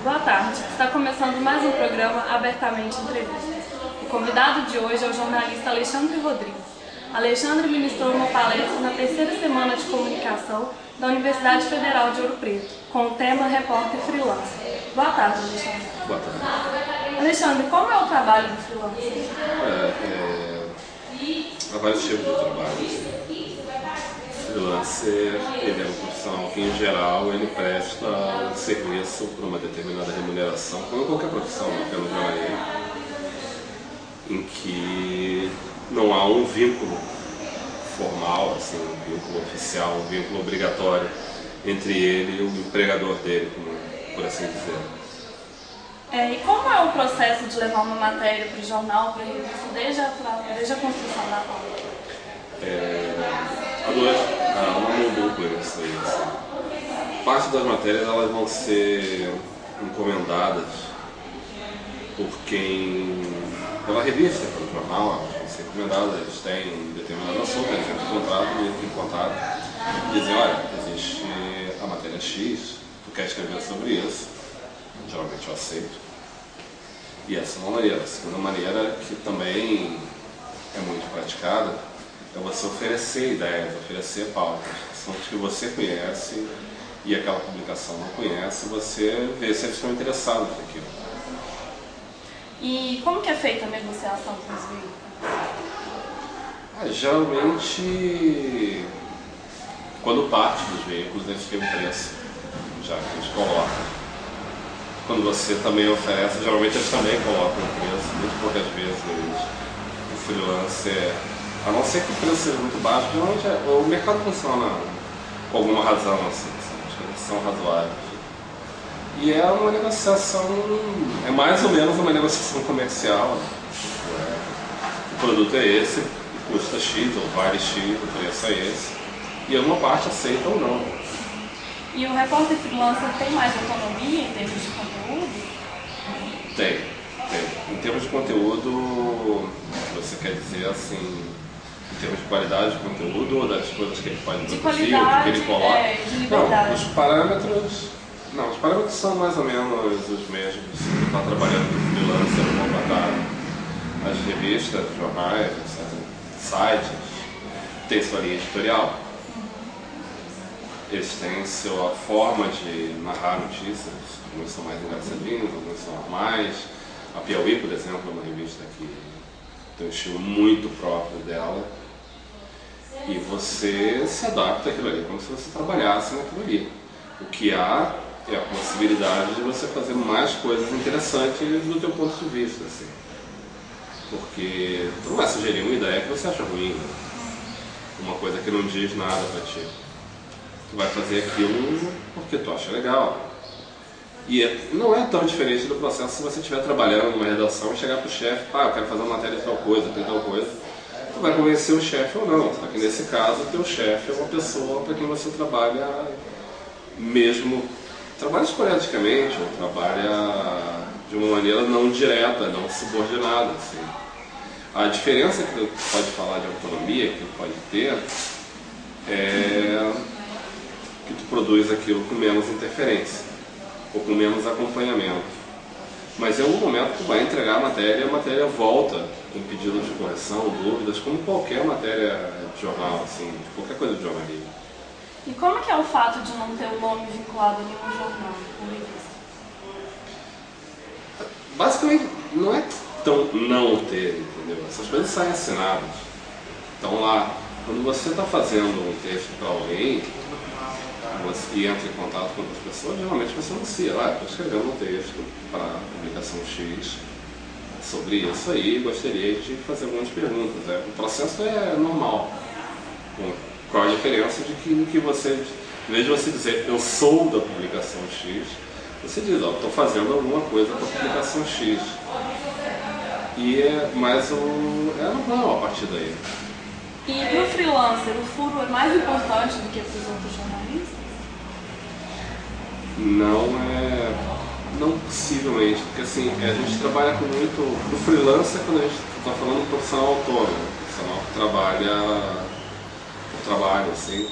Boa tarde, está começando mais um programa Abertamente Entrevistas. O convidado de hoje é o jornalista Alexandre Rodrigues. Alexandre ministrou uma palestra na terceira semana de comunicação da Universidade Federal de Ouro Preto, com o tema Repórter Freelancer. Boa tarde, Alexandre. Boa tarde. Alexandre, como é o trabalho do freelancer? Há vários tipos de trabalho. O freelancer, ele é uma profissional que, em geral, ele presta um serviço por uma determinada remuneração, como qualquer profissão, não apenas jornalismo, em que não há um vínculo formal, assim, um vínculo oficial, um vínculo obrigatório entre ele e o empregador dele, por assim dizer. E como é o processo de levar uma matéria para o jornal, para a revista, desde a construção da pauta? Há uma mão dupla nisso aí. Assim. Parte das matérias elas vão ser encomendadas por pela revista, pelo jornal, elas vão ser encomendadas, eles têm um determinado assunto, eles entram em contato e dizem, olha, existe a matéria X, tu quer escrever sobre isso, geralmente eu aceito. E essa é uma maneira. A segunda maneira, que também é muito praticada, é você oferecer ideias, oferecer pautas, assuntos que você conhece e aquela publicação não conhece, você vê se eles estão interessados naquilo. E como que é feita a negociação com os veículos? Geralmente, quando parte dos veículos, eles têm um preço, já que eles colocam. Quando você também oferece, geralmente eles também colocam o preço, muito poucas vezes o freelancer, a não ser que o preço seja muito baixo, geralmente o mercado funciona com alguma razão, assim, as coisas são razoáveis. E é uma negociação, é mais ou menos uma negociação comercial. O produto é esse, custa X ou vale X, o preço é esse, e uma parte aceita ou não. E o repórter freelancer tem mais autonomia em termos de conteúdo? Tem. Em termos de conteúdo, você quer dizer assim, em termos de qualidade de conteúdo ou das coisas que ele pode produzir, ou que ele coloca? De liberdade. Não, os parâmetros são mais ou menos os mesmos. Você está trabalhando com freelancer, vão botar as revistas, jornais, etc., sites, tem sua linha editorial. Eles têm sua forma de narrar notícias, alguns são mais engraçadinhos, alguns são normais. A Piauí, por exemplo, é uma revista que tem um estilo muito próprio dela. E você se adapta àquilo ali, como se você trabalhasse naquilo ali. O que há é a possibilidade de você fazer mais coisas interessantes do teu ponto de vista. Assim. Porque tu não vai sugerir uma ideia que você acha ruim, né? Uma coisa que não diz nada para ti. Tu vai fazer aquilo porque tu acha legal. E não é tão diferente do processo se você estiver trabalhando numa redação e chegar para o chefe, eu quero fazer uma matéria de tal coisa, tem tal coisa. Tu vai convencer o chefe ou não. Só que nesse caso, o teu chefe é uma pessoa para quem você trabalha mesmo, trabalha esporadicamente, ou trabalha de uma maneira não direta, não subordinada. Assim. A diferença que tu pode falar de autonomia, que tu pode ter, é que tu produz aquilo com menos interferência, ou com menos acompanhamento. Mas em algum momento tu vai entregar a matéria volta com pedidos de correção, dúvidas, como qualquer matéria de jornal, assim, de qualquer coisa de jornalismo. E como que é o fato de não ter o nome vinculado a nenhum jornal ou revista? Basicamente, não é tão não ter, entendeu? Essas coisas saem assinadas. Então lá, quando você está fazendo um texto para alguém, e entra em contato com outras pessoas, geralmente você anuncia, estou escrevendo um texto para a publicação X sobre isso aí, gostaria de fazer algumas perguntas. O processo é normal. Qual a diferença de que você, em vez de você dizer eu sou da publicação X, você diz, estou fazendo alguma coisa para a publicação X. Mas é normal a partir daí. E para o freelancer, o furo é mais importante do que para os outros jornalistas? Não possivelmente, porque assim, a gente trabalha com muito, no freelancer, quando a gente está falando de profissional autônomo, profissional que trabalha por trabalho, assim,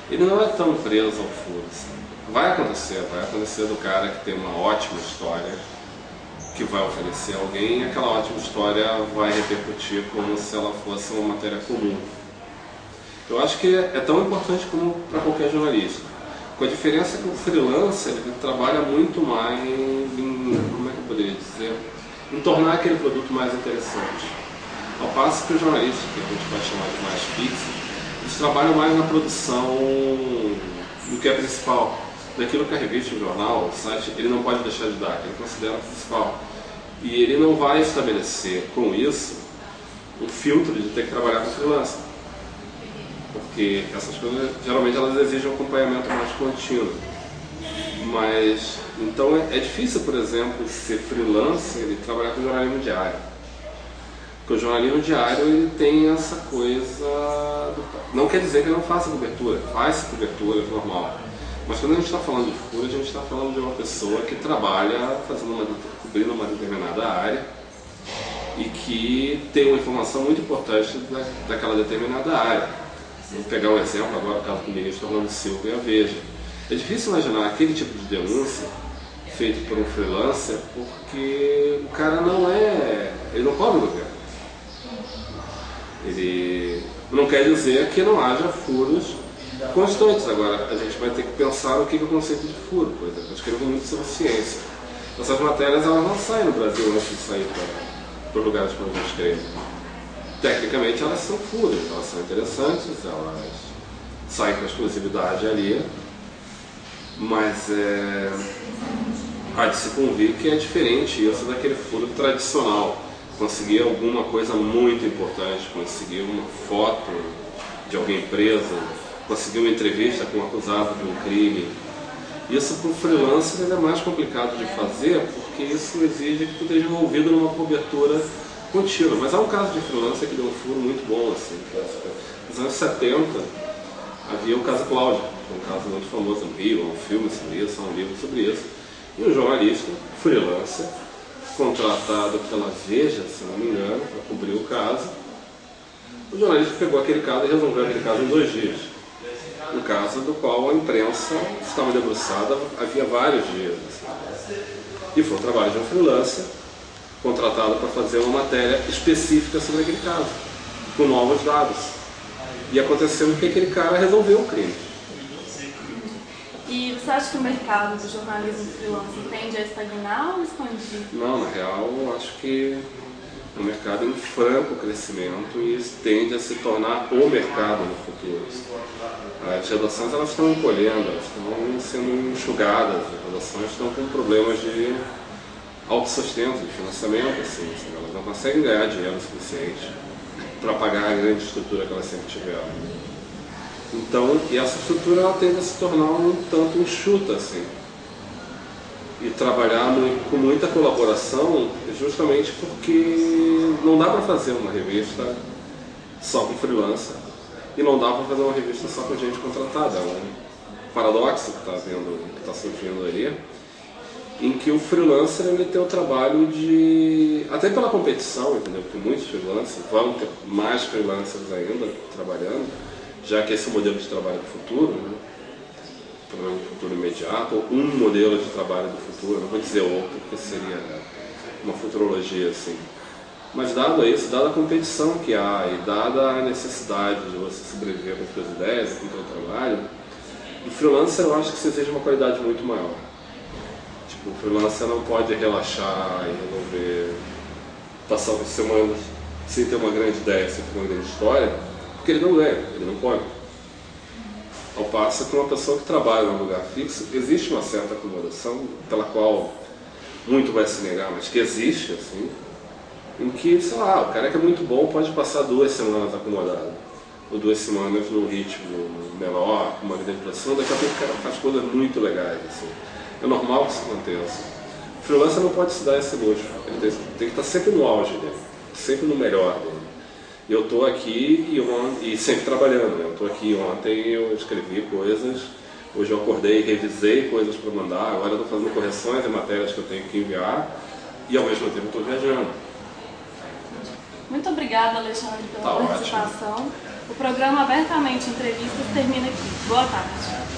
ele não é tão preso ao furo. Assim. Vai acontecer do cara que tem uma ótima história, que vai oferecer a alguém, e aquela ótima história vai repercutir como se ela fosse uma matéria comum. Eu acho que é tão importante como para qualquer jornalista. Com a diferença que o freelancer ele trabalha muito mais em, como é que eu poderia dizer, em tornar aquele produto mais interessante. Ao passo que os jornalistas, que a gente pode chamar de mais fixos, eles trabalham mais na produção do que é principal. Daquilo que a revista, o jornal, o site, ele não pode deixar de dar, que ele considera principal. E ele não vai estabelecer com isso um filtro de ter que trabalhar com freelancer. Porque essas coisas, geralmente, elas exigem um acompanhamento mais contínuo. Mas, então é difícil, por exemplo, ser freelancer e trabalhar com jornalismo diário. Porque o jornalismo diário, ele tem essa coisa... Não quer dizer que ele não faça cobertura, faz cobertura, é normal. Mas quando a gente está falando de furo, a gente está falando de uma pessoa que trabalha cobrindo uma determinada área e que tem uma informação muito importante daquela determinada área. Vou pegar um exemplo agora, o caso do ministro Orlando Silva e a Veja. É difícil imaginar aquele tipo de denúncia feito por um freelancer porque o cara ele não cobre o governo. Ele não quer dizer que não haja furos constantes. Agora, a gente vai ter que pensar no que é o conceito de furo, por exemplo. Eu escrevo muito sobre ciência. Essas matérias elas não saem no Brasil antes de sair para os lugares onde eu escrevo. Tecnicamente elas são furos, elas são interessantes, elas saem com exclusividade ali, mas há de se convir que é diferente isso daquele furo tradicional. Conseguir alguma coisa muito importante, conseguir uma foto de alguém preso, conseguir uma entrevista com um acusado de um crime. Isso para o freelancer é mais complicado de fazer, porque isso exige que tu esteja envolvido numa cobertura contínua. Mas há um caso de freelancer que deu um furo muito bom. Assim, nos anos 70 havia o caso Cláudia, que é um caso muito famoso no Rio, um filme sobre isso, um livro sobre isso. E um jornalista, freelancer, contratado pela Veja, se não me engano, para cobrir o caso. O jornalista pegou aquele caso e resolveu aquele caso em 2 dias. Um caso do qual a imprensa estava debruçada havia vários dias. Assim. E foi um trabalho de um freelancer contratado para fazer uma matéria específica sobre aquele caso, com novos dados. E acontecendo que aquele cara resolveu o crime. E você acha que o mercado do jornalismo freelancer tende a estagnar ou expandir? Não, na real, eu acho que é um mercado em franco crescimento e tende a se tornar o mercado no futuro. As redações elas estão encolhendo, elas estão sendo enxugadas, as redações estão com problemas de autossustento, de financiamento, assim, elas não conseguem ganhar dinheiro suficiente para pagar a grande estrutura que elas sempre tiveram. Então, e essa estrutura ela tende a se tornar um tanto enxuta, assim. E trabalhar com muita colaboração justamente porque não dá para fazer uma revista só com freelancer e não dá para fazer uma revista só com gente contratada. É um paradoxo que está surgindo aí, em que o freelancer ele tem o trabalho de... até pela competição, entendeu? Porque muitos freelancers, vão ter mais freelancers ainda trabalhando, já que esse é o modelo de trabalho do futuro, né? Pelo futuro imediato, ou um modelo de trabalho do futuro, não vou dizer outro, porque seria uma futurologia assim. Mas dado isso, dada a competição que há e dada a necessidade de você sobreviver com as suas ideias e com o seu trabalho, o freelancer eu acho que isso exige uma qualidade muito maior. Tipo, o freelancer não pode relaxar e resolver passar por semanas sem ter uma grande ideia, sem ter uma grande história, porque ele não ganha, ele não pode. Ao passo que uma pessoa que trabalha num lugar fixo, existe uma certa acomodação, pela qual muito vai se negar, mas que existe, assim, em que, sei lá, o cara que é muito bom pode passar 2 semanas acomodado, ou 2 semanas num ritmo menor, com uma grande pressão, daqui a pouco o cara faz coisas muito legais, assim. É normal que isso aconteça. O freelancer não pode se dar esse luxo, ele tem que estar sempre no auge dele, sempre no melhor dele. E eu estou aqui e sempre trabalhando, né? Eu estou aqui ontem, eu escrevi coisas, hoje eu acordei e revisei coisas para mandar, agora eu estou fazendo correções em matérias que eu tenho que enviar e ao mesmo tempo estou viajando. Muito obrigada, Alexandre, pela participação. Ótimo. O programa Abertamente Entrevistas termina aqui. Boa tarde.